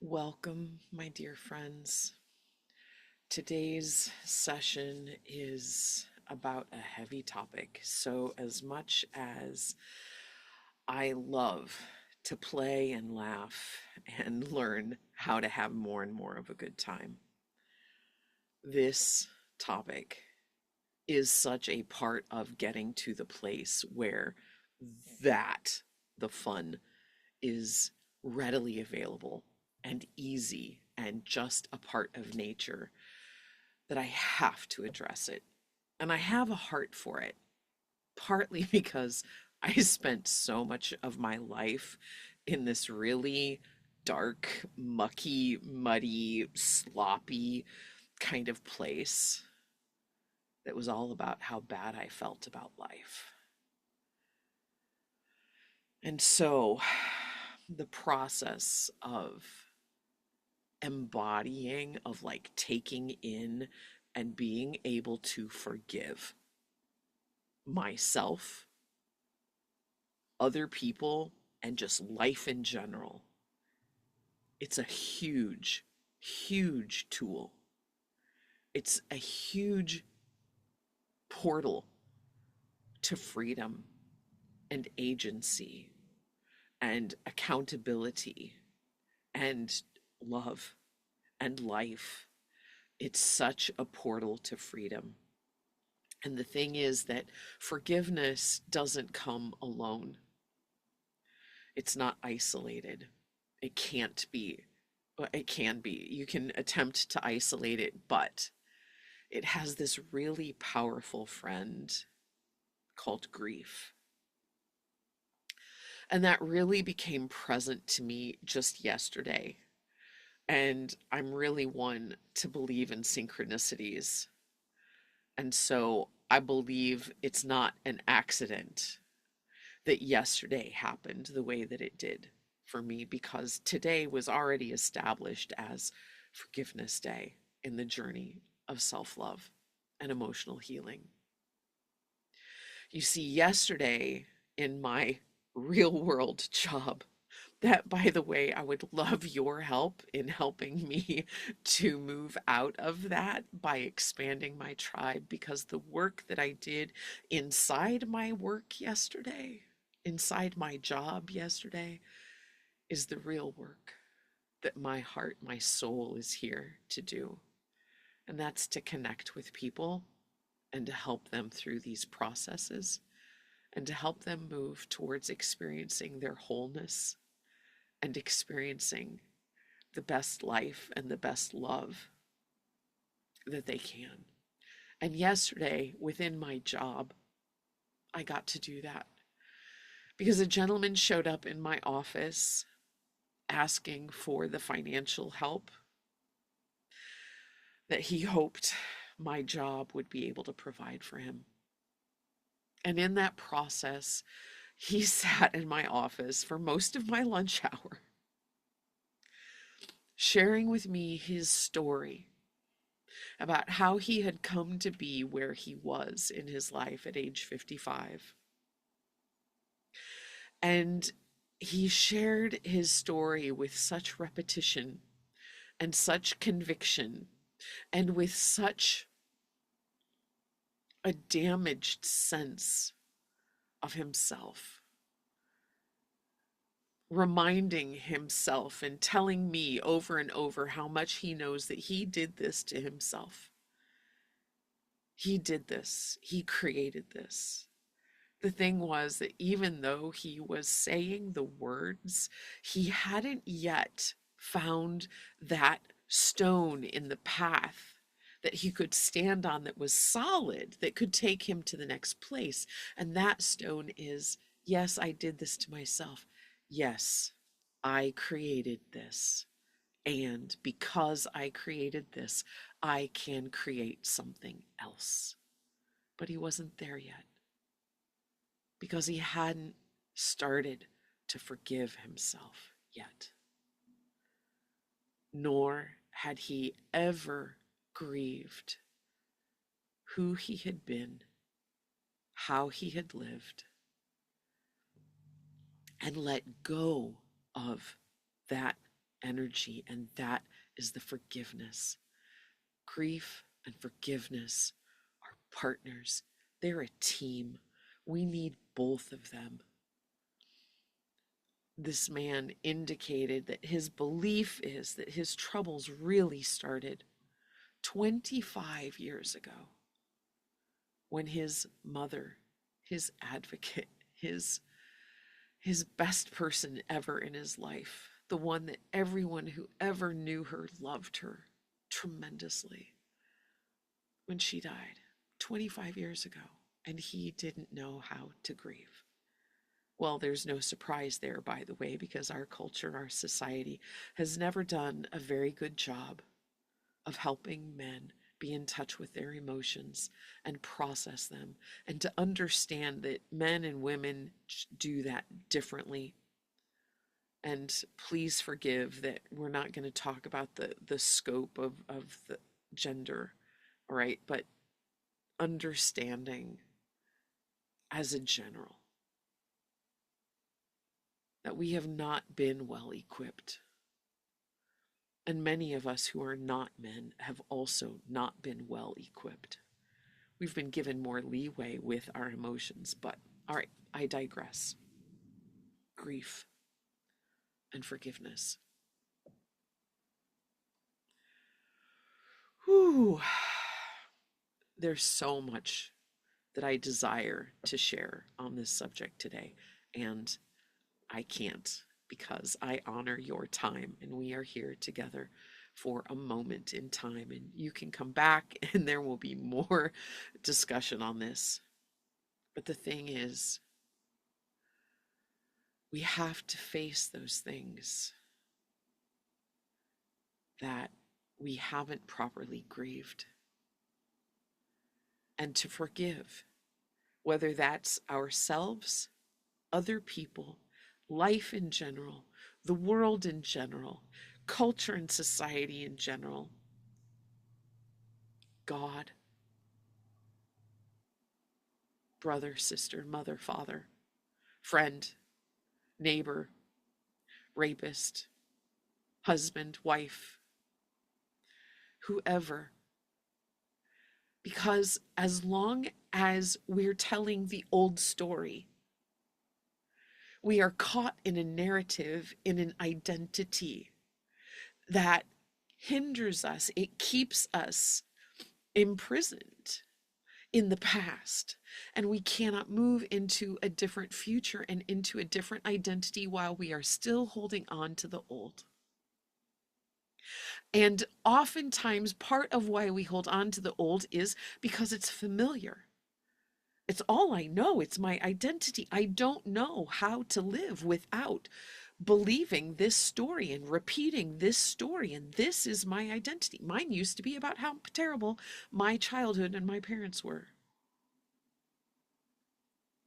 Welcome, my dear friends. Today's session is about a heavy topic. So, as much as I love to play and laugh and learn how to have more and more of a good time, this topic is such a part of getting to the place where that, the fun, is readily available and easy and just a part of nature that I have to address it. And I have a heart for it, partly because I spent so much of my life in this really dark, mucky, muddy, sloppy kind of place that was all about how bad I felt about life. And so the process of embodying, of like taking in and being able to forgive myself, other people, and just life in general. It's a huge, huge tool. It's a huge portal to freedom and agency and accountability and love and life. It's such a portal to freedom. And the thing is that forgiveness doesn't come alone. It's not isolated. It can't be. Well, it can be. You can attempt to isolate it, but it has this really powerful friend called grief. And that really became present to me just yesterday. And I'm really one to believe in synchronicities. And so I believe it's not an accident that yesterday happened the way that it did for me, because today was already established as Forgiveness Day in the journey of self love and emotional healing. You see, yesterday in my real world job, that, by the way, I would love your help in helping me to move out of that by expanding my tribe, because the work that I did inside my work yesterday, inside my job yesterday, is the real work that my heart, my soul is here to do. And that's to connect with people and to help them through these processes and to help them move towards experiencing their wholeness and experiencing the best life and the best love that they can. And yesterday, within my job, I got to do that because a gentleman showed up in my office asking for the financial help that he hoped my job would be able to provide for him. And in that process, he sat in my office for most of my lunch hour, sharing with me his story about how he had come to be where he was in his life at age 55. And he shared his story with such repetition and such conviction and with such a damaged sense of himself, reminding himself and telling me over and over how much he knows that he did this to himself. He did this. He created this. The thing was that even though he was saying the words, he hadn't yet found that stone in the path that he could stand on that was solid, that could take him to the next place. And that stone is, yes, I did this to myself. Yes, I created this. And because I created this, I can create something else. But he wasn't there yet because he hadn't started to forgive himself yet. Nor had he ever grieved who he had been, how he had lived, and let go of that energy, and that is the forgiveness. Grief and forgiveness are partners, they're a team. We need both of them. This man indicated that his belief is that his troubles really started 25 years ago when his mother, his advocate, his best person ever in his life, the one that everyone who ever knew her loved her tremendously, when she died 25 years ago, and he didn't know how to grieve. Well, there's no surprise there, by the way, because our culture, our society has never done a very good job of helping men be in touch with their emotions and process them, and to understand that men and women do that differently. And please forgive that we're not going to talk about the scope of the gender, right? But understanding as a general that we have not been well equipped. And many of us who are not men have also not been well equipped. We've been given more leeway with our emotions, but all right, I digress. Grief and forgiveness. Whew. There's so much that I desire to share on this subject today, and I can't, because I honor your time and we are here together for a moment in time, and you can come back and there will be more discussion on this. But the thing is, we have to face those things that we haven't properly grieved, and to forgive, whether that's ourselves, other people, life in general, the world in general, culture and society in general, God, brother, sister, mother, father, friend, neighbor, rapist, husband, wife, whoever. Because as long as we're telling the old story, we are caught in a narrative, in an identity that hinders us. It keeps us imprisoned in the past, and we cannot move into a different future and into a different identity while we are still holding on to the old. And oftentimes, part of why we hold on to the old is because it's familiar. It's all I know. It's my identity. I don't know how to live without believing this story and repeating this story. And this is my identity. Mine used to be about how terrible my childhood and my parents were.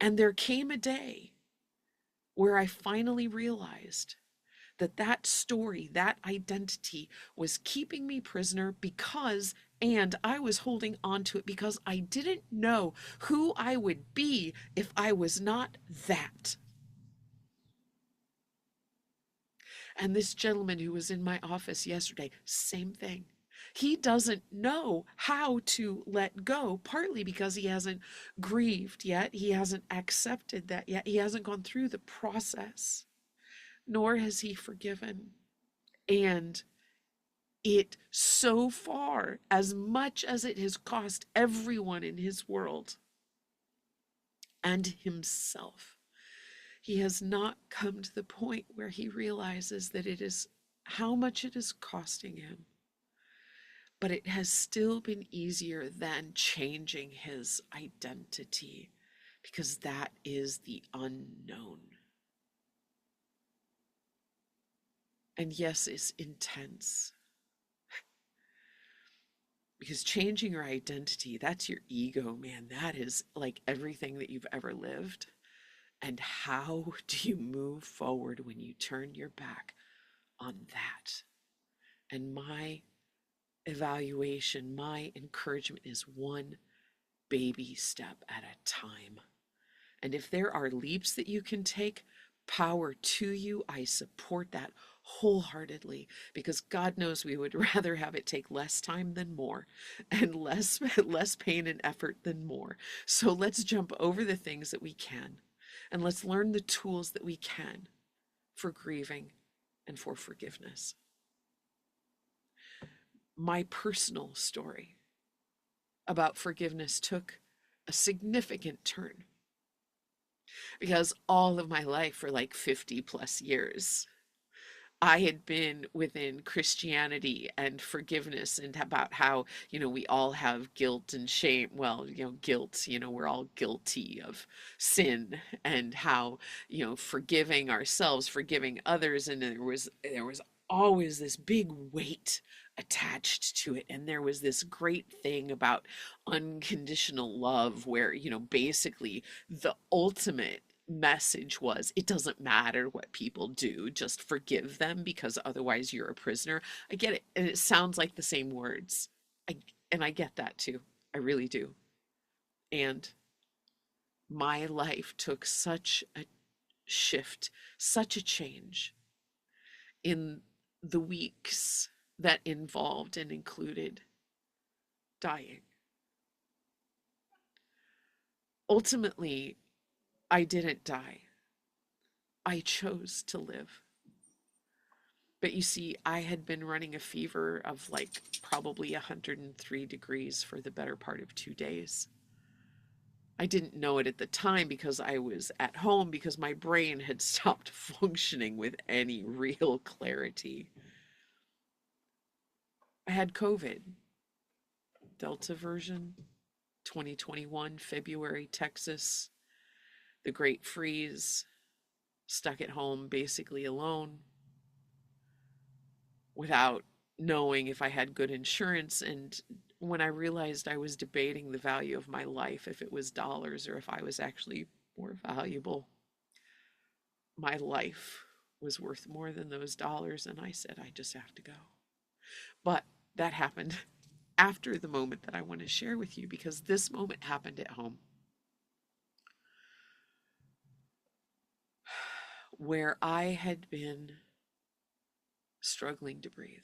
And there came a day where I finally realized that that story, that identity was keeping me prisoner and I was holding on to it because I didn't know who I would be if I was not that. And this gentleman who was in my office yesterday, same thing. He doesn't know how to let go, partly because he hasn't grieved yet. He hasn't accepted that yet. He hasn't gone through the process, nor has he forgiven. And it so far, as much as it has cost everyone in his world and himself, he has not come to the point where he realizes that it is how much it is costing him. But it has still been easier than changing his identity, because that is the unknown. And yes, it's intense. Because changing your identity, that's your ego, man. That is like everything that you've ever lived. And how do you move forward when you turn your back on that? And my evaluation, my encouragement is one baby step at a time. And if there are leaps that you can take, Power to you. I support that wholeheartedly because God knows we would rather have it take less time than more and less pain and effort than more. So let's jump over the things that we can and let's learn the tools that we can for grieving and for forgiveness. My personal story about forgiveness took a significant turn because all of my life for like 50 plus years, I had been within Christianity and forgiveness and about how, we all have guilt and shame. Well, guilt, we're all guilty of sin and how, forgiving ourselves, forgiving others. And there was always this big weight attached to it. And there was this great thing about unconditional love where, basically the ultimate message was it doesn't matter what people do, just forgive them because otherwise you're a prisoner. I get it, and it sounds like the same words. I get that too. I really do. And my life took such a shift, such a change in the weeks that involved and included dying. Ultimately, I didn't die. I chose to live. But you see, I had been running a fever of like probably 103 degrees for the better part of 2 days. I didn't know it at the time because I was at home because my brain had stopped functioning with any real clarity. I had COVID, Delta version, 2021, February, Texas, the Great Freeze, stuck at home basically alone, without knowing if I had good insurance. And when I realized I was debating the value of my life, if it was dollars or if I was actually more valuable, my life was worth more than those dollars. And I said, I just have to go. But that happened after the moment that I want to share with you because this moment happened at home where I had been struggling to breathe.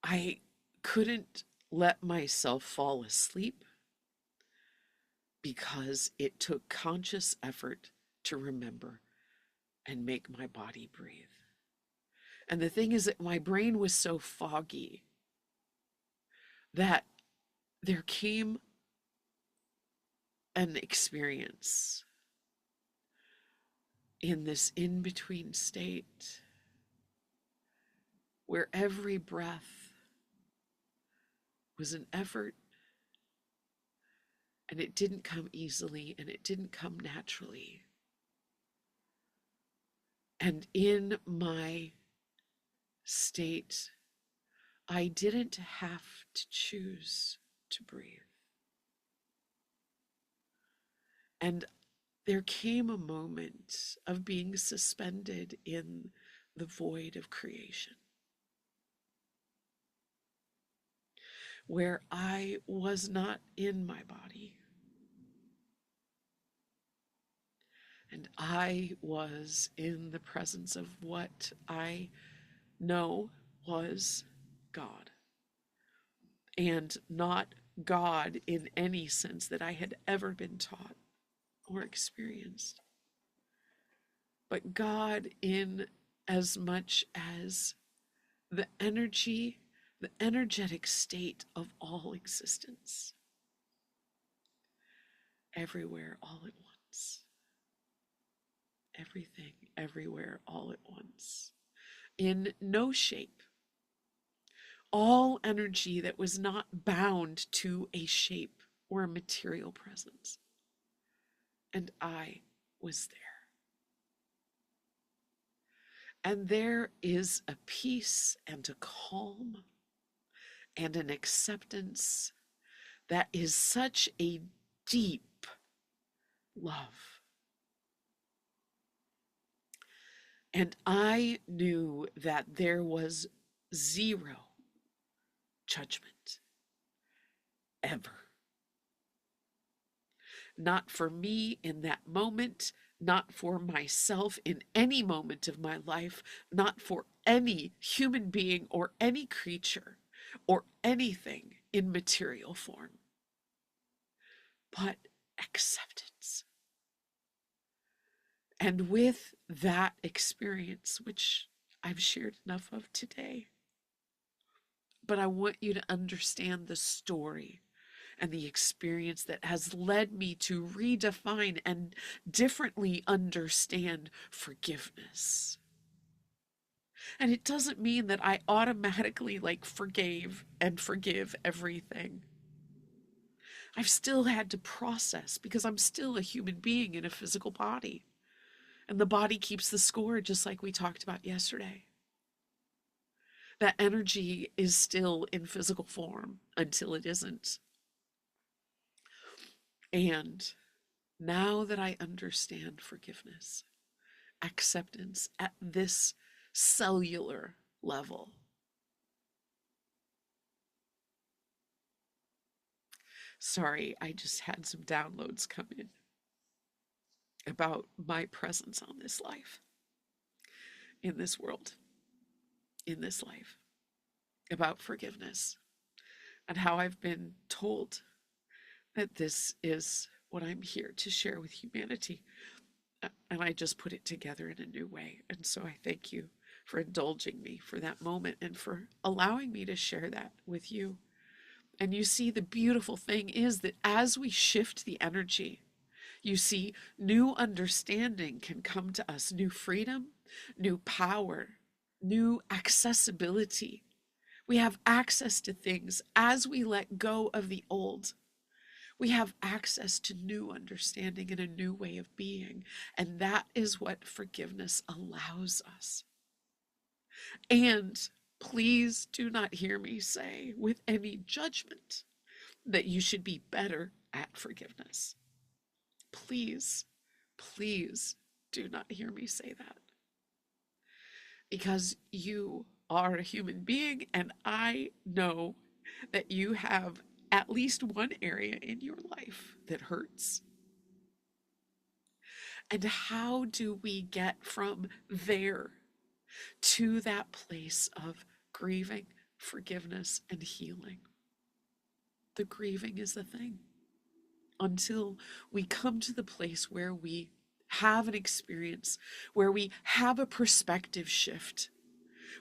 I couldn't let myself fall asleep because it took conscious effort to remember and make my body breathe. And the thing is that my brain was so foggy that there came an experience in this in-between state where every breath was an effort, and it didn't come easily and it didn't come naturally. And in my state, I didn't have to choose to breathe. And there came a moment of being suspended in the void of creation, where I was not in my body, and I was in the presence of what I know was God, and not God in any sense that I had ever been taught or experienced, but God in as much as the energy, the energetic state of all existence, everywhere all at once, everything, everywhere all at once, in no shape, all energy that was not bound to a shape or a material presence. And I was there. And there is a peace and a calm and an acceptance that is such a deep love. And I knew that there was zero judgment ever. not for me in that moment, not for myself in any moment of my life, not for any human being or any creature or anything in material form, but acceptance. And with that experience, which I've shared enough of today, but I want you to understand the story and the experience that has led me to redefine and differently understand forgiveness. And it doesn't mean that I automatically forgave and forgive everything. I've still had to process because I'm still a human being in a physical body. And the body keeps the score, just like we talked about yesterday. That energy is still in physical form until it isn't. And now that I understand forgiveness, acceptance at this cellular level, sorry, I just had some downloads come in about my presence on this life, in this world, in this life, about forgiveness, and how I've been told that this is what I'm here to share with humanity. And I just put it together in a new way. And so I thank you for indulging me for that moment and for allowing me to share that with you. And you see, the beautiful thing is that as we shift the energy, you see, new understanding can come to us, new freedom, new power, new accessibility. We have access to things as we let go of the old. We have access to new understanding and a new way of being. And that is what forgiveness allows us. And please do not hear me say with any judgment that you should be better at forgiveness. Please, please do not hear me say that. Because you are a human being, and I know that you have at least one area in your life that hurts. And how do we get from there to that place of grieving, forgiveness, and healing? The grieving is the thing. Until we come to the place where we have an experience, where we have a perspective shift,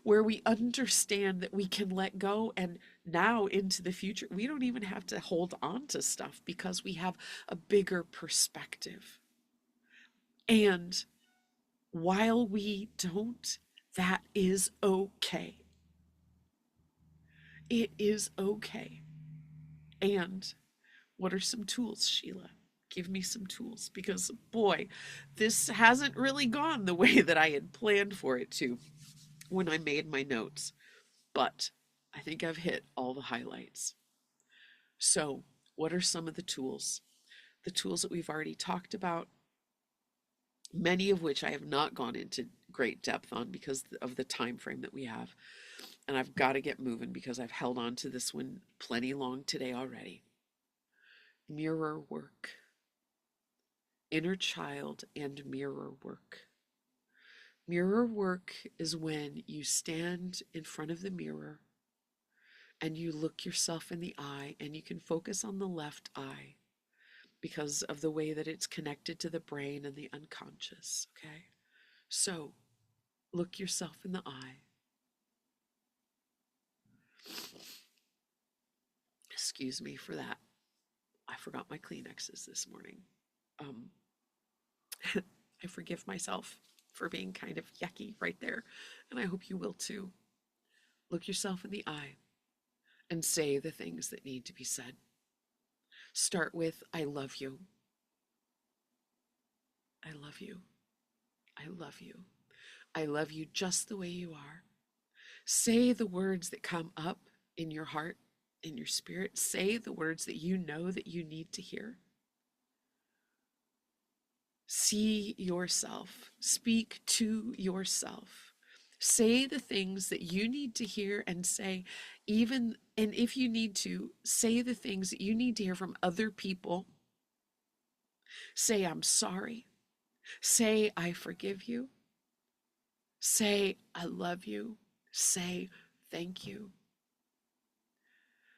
where we understand that we can let go, and now into the future, we don't even have to hold on to stuff because we have a bigger perspective. And while we don't, that is okay. It is okay. And what are some tools, Sheila? Give me some tools, because boy, this hasn't really gone the way that I had planned for it to when I made my notes. But I think I've hit all the highlights. So, what are some of the tools? The tools that we've already talked about, many of which I have not gone into great depth on because of the time frame that we have. And I've got to get moving because I've held on to this one plenty long today already. Mirror work. Inner child and mirror work. Mirror work is when you stand in front of the mirror and you look yourself in the eye, and you can focus on the left eye because of the way that it's connected to the brain and the unconscious, okay? So, look yourself in the eye. Excuse me for that. I forgot my Kleenexes this morning. I forgive myself for being kind of yucky right there, and I hope you will too. Look yourself in the eye and say the things that need to be said. Start with, I love you. I love you. I love you. I love you just the way you are. Say the words that come up in your heart, in your spirit. Say the words that you know that you need to hear. See yourself. Speak to yourself. Say the things that you need to hear, and say, and if you need to, say the things that you need to hear from other people Say, I'm sorry. Say, I forgive you. Say, I love you. Say, thank you.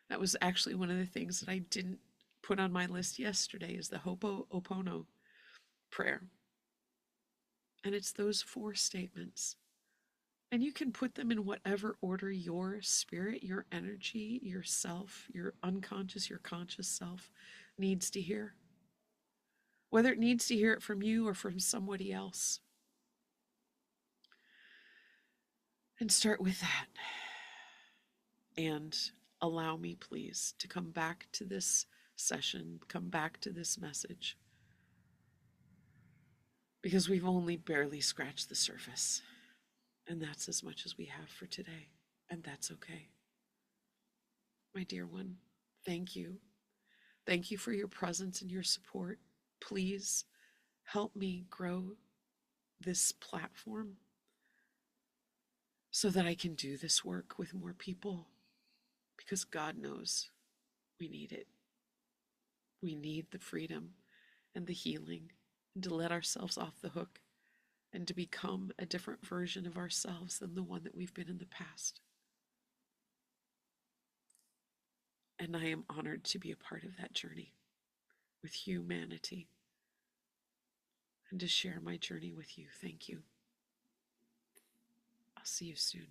That was actually one of the things that I didn't put on my list yesterday is the Ho'oponopono prayer. And it's those 4 statements. And you can put them in whatever order your spirit, your energy, yourself, your unconscious, your conscious self needs to hear. Whether it needs to hear it from you or from somebody else. And start with that. And allow me, please, to come back to this session, come back to this message. Because we've only barely scratched the surface. And that's as much as we have for today. And that's okay. My dear one, thank you. Thank you for your presence and your support. Please help me grow this platform so that I can do this work with more people. Because God knows we need it. We need the freedom and the healing and to let ourselves off the hook and to become a different version of ourselves than the one that we've been in the past. And I am honored to be a part of that journey with humanity and to share my journey with you. Thank you. I'll see you soon.